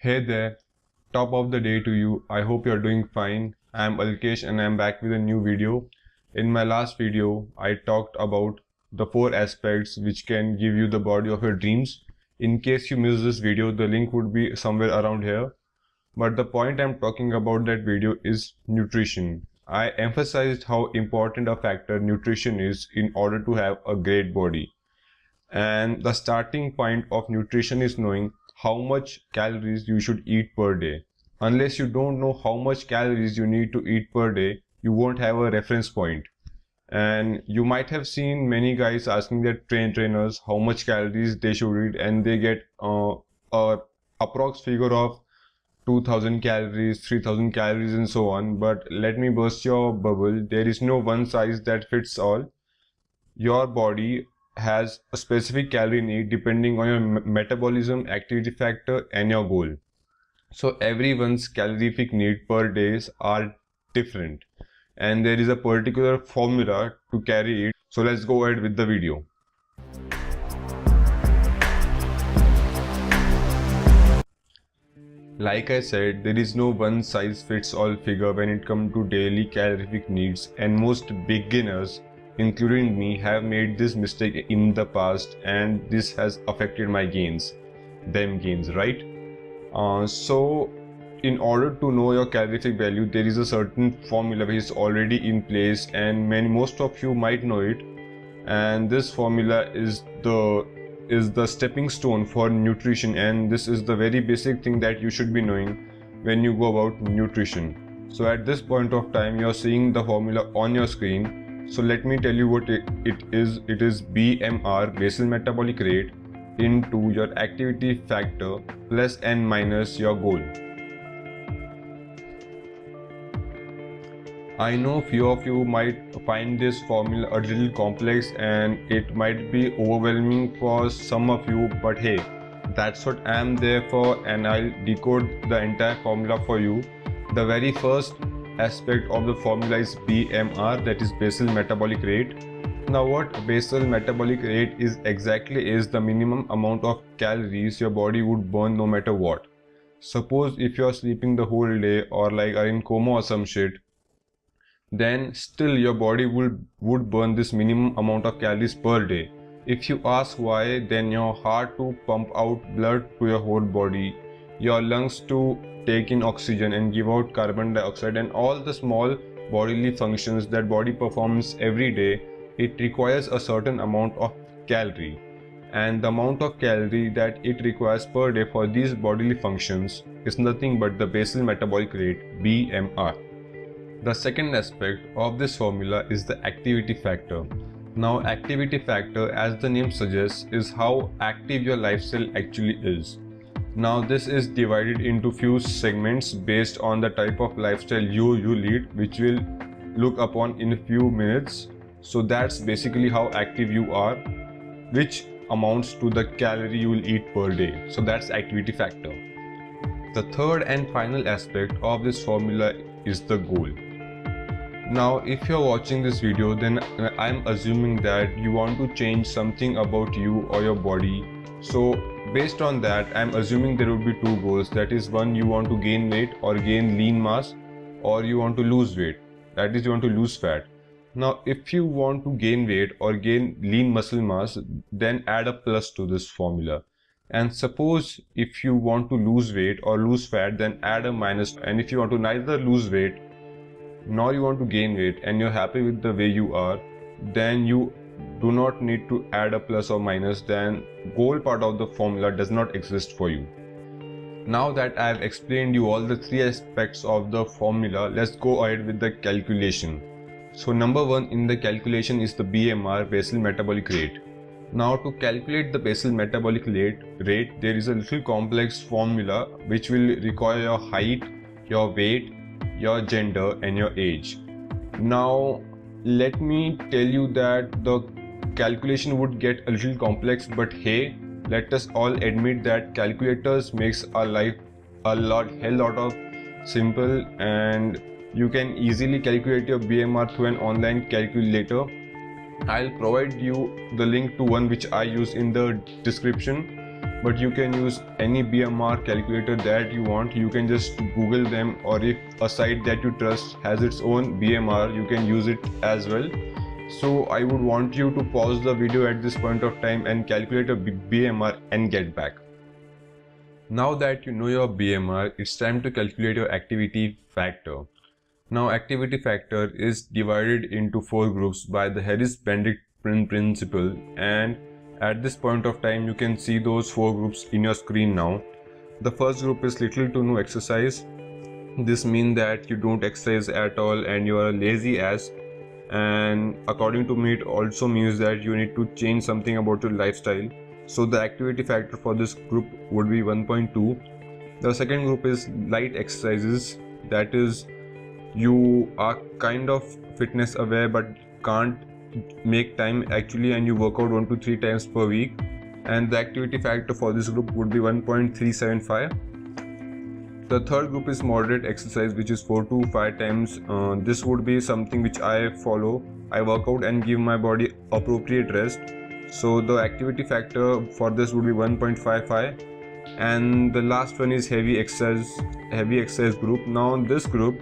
Hey there, top of the day to you. I hope you're doing fine. I'm Alkesh and I'm back with a new video. In my last video, I talked about the 4 aspects which can give you the body of your dreams. In case you missed this video, the link would be somewhere around here. But the point I'm talking about that video is nutrition. I emphasized how important a factor nutrition is in order to have a great body. And the starting point of nutrition is knowing how much calories you should eat per day. Unless you don't know how much calories you need to eat per day, you won't have a reference point. And you might have seen many guys asking their trainers how much calories they should eat, and they get a approx figure of 2000 calories, 3000 calories and so on. But let me burst your bubble. There is no one size that fits all. Your body has a specific calorie need depending on your metabolism, activity factor and your goal. So everyone's calorific need per days are different and there is a particular formula to carry it. So let's go ahead with the video. Like I said, there is no one size fits all figure when it comes to daily calorific needs, and most beginners including me have made this mistake in the past, and this has affected my gains, right? So in order to know your calorific value, there is a certain formula which is already in place, and most of you might know it, and this formula is the stepping stone for nutrition, and this is the very basic thing that you should be knowing when you go about nutrition. So at this point of time, you're seeing the formula on your screen. So let me tell you what it is. It is BMR, basal metabolic rate, into your activity factor plus and minus your goal. I know few of you might find this formula a little complex and it might be overwhelming for some of you, but hey, that's what I am there for, and I'll decode the entire formula for you. The very first aspect of the formula is BMR, that is basal metabolic rate. Now what basal metabolic rate is exactly is the minimum amount of calories your body would burn no matter what. Suppose if you're sleeping the whole day or like are in coma or some shit, then still your body would burn this minimum amount of calories per day. If you ask why, then your heart to pump out blood to your whole body, your lungs to take in oxygen and give out carbon dioxide, and all the small bodily functions that body performs every day, it requires a certain amount of calorie, and the amount of calorie that it requires per day for these bodily functions is nothing but the basal metabolic rate, BMR. The second aspect of this formula is the activity factor. Now activity factor, as the name suggests, is how active your lifestyle actually is. Now this is divided into few segments based on the type of lifestyle you lead, which we'll look upon in a few minutes. So that's basically how active you are, which amounts to the calorie you will eat per day. So that's activity factor. The third and final aspect of this formula is the goal. Now if you're watching this video, then I'm assuming that you want to change something about you or your body. So based on that, I'm assuming there would be 2 goals. That is, one, you want to gain weight or gain lean mass, or you want to lose weight, that is you want to lose fat. Now if you want to gain weight or gain lean muscle mass, then add a plus to this formula. And suppose if you want to lose weight or lose fat, then add a minus. And if you want to neither lose weight nor you want to gain weight and you're happy with the way you are, then you do not need to add a plus or minus. Then goal part of the formula does not exist for you. Now that I have explained you all the 3 aspects of the formula, let's go ahead with the calculation. So number 1 in the calculation is the BMR, basal metabolic rate. Now to calculate the basal metabolic rate, there is a little complex formula which will require your height, your weight, your gender and your age. Now let me tell you that the calculation would get a little complex, but hey, let us all admit that calculators makes our life hell lot of simple, and you can easily calculate your BMR through an online calculator. I'll provide you the link to one which I use in the description. but you can use any BMR calculator that you want. You can just Google them, or if a site that you trust has its own BMR, you can use it as well. So I would want you to pause the video at this point of time and calculate a BMR and get back. Now that you know your BMR, it's time to calculate your activity factor. Now, activity factor is divided into 4 groups by the Harris-Benedict principle, and at this point of time you can see those 4 groups in your screen now. The first group is little to no exercise. This means that you don't exercise at all and you are lazy ass, and according to me it also means that you need to change something about your lifestyle. So the activity factor for this group would be 1.2. The second group is light exercises, that is you are kind of fitness aware but can't make time actually, and you work out 1 to 3 times per week, and the activity factor for this group would be 1.375. The third group is moderate exercise, which is 4 to 5 times. This would be something which I follow. I work out and give my body appropriate rest. So the activity factor for this would be 1.55. And the last one is heavy exercise group. Now in this group,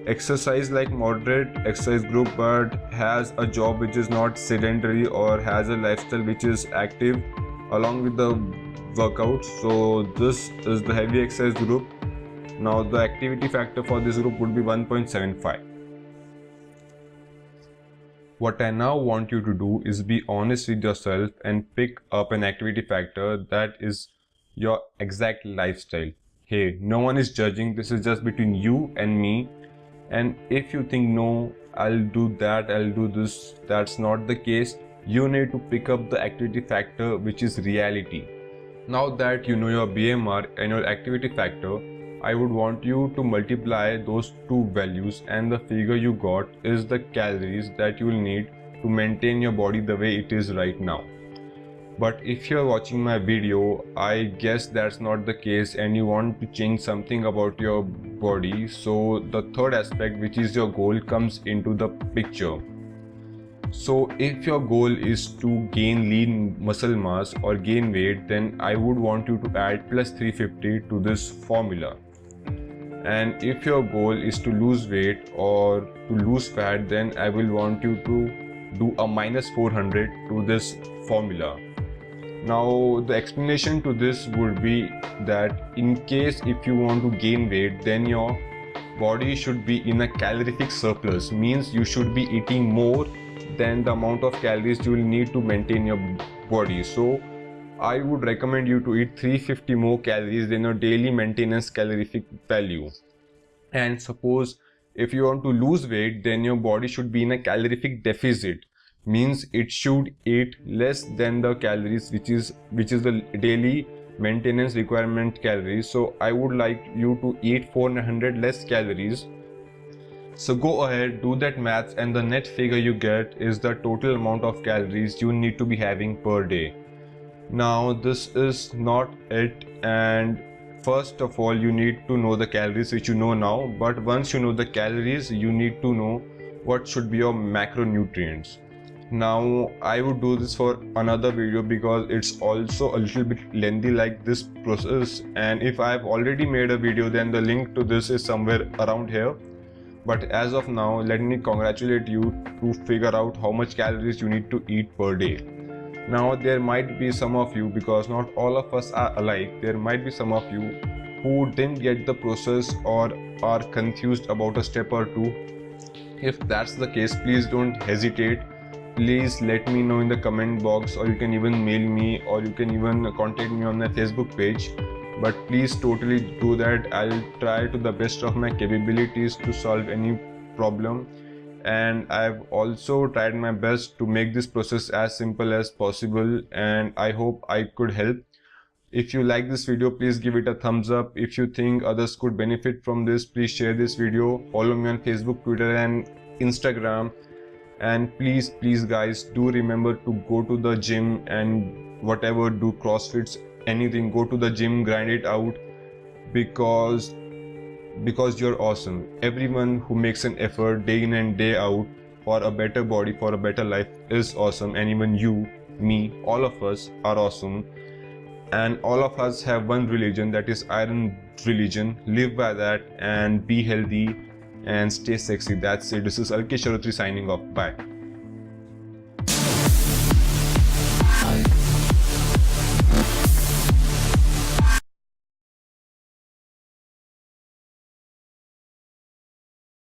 exercise like moderate exercise group but has a job which is not sedentary or has a lifestyle which is active along with the workout. So this is the heavy exercise group. Now the activity factor for this group would be 1.75. What I now want you to do is be honest with yourself and pick up an activity factor that is your exact lifestyle. Hey, no one is judging, this is just between you and me. And if you think no, I'll do that, I'll do this, that's not the case. You need to pick up the activity factor which is reality. Now that you know your BMR and your activity factor, I would want you to multiply those two values, and the figure you got is the calories that you will need to maintain your body the way it is right now. But if you're watching my video, I guess that's not the case and you want to change something about your body. So the third aspect, which is your goal, comes into the picture. So if your goal is to gain lean muscle mass or gain weight, then I would want you to add plus 350 to this formula. And if your goal is to lose weight or to lose fat, then I will want you to do a minus 400 to this formula. Now the explanation to this would be that in case if you want to gain weight, then your body should be in a calorific surplus, means you should be eating more than the amount of calories you will need to maintain your body. So I would recommend you to eat 350 more calories than your daily maintenance calorific value. And suppose if you want to lose weight, then your body should be in a calorific deficit, means it should eat less than the calories which is the daily maintenance requirement calories. So I would like you to eat 400 less calories. So go ahead, do that maths, and the net figure you get is the total amount of calories you need to be having per day. Now this is not it, and first of all you need to know the calories, which you know now, but once you know the calories, you need to know what should be your macronutrients. Now I would do this for another video because it's also a little bit lengthy like this process, and if I have already made a video, then the link to this is somewhere around here. But as of now, let me congratulate you to figure out how much calories you need to eat per day. Now there might be some of you, because not all of us are alike, there might be some of you who didn't get the process or are confused about a step or two. If that's the case, please don't hesitate. Please let me know in the comment box, or you can even mail me, or you can even contact me on my Facebook page. But please totally do that. I'll try to the best of my capabilities to solve any problem, and I've also tried my best to make this process as simple as possible, and I hope I could help. If you like this video, please give it a thumbs up. If you think others could benefit from this, please share this video. Follow me on Facebook, Twitter and Instagram. And please guys, do remember to go to the gym and whatever, do CrossFits, anything, go to the gym, grind it out, because you're awesome. Everyone who makes an effort day in and day out for a better body, for a better life is awesome. And even you, me, all of us are awesome. and all of us have one religion, that is iron religion. Live by that and be healthy and stay sexy. That's it. This is Alkesh signing off. Bye.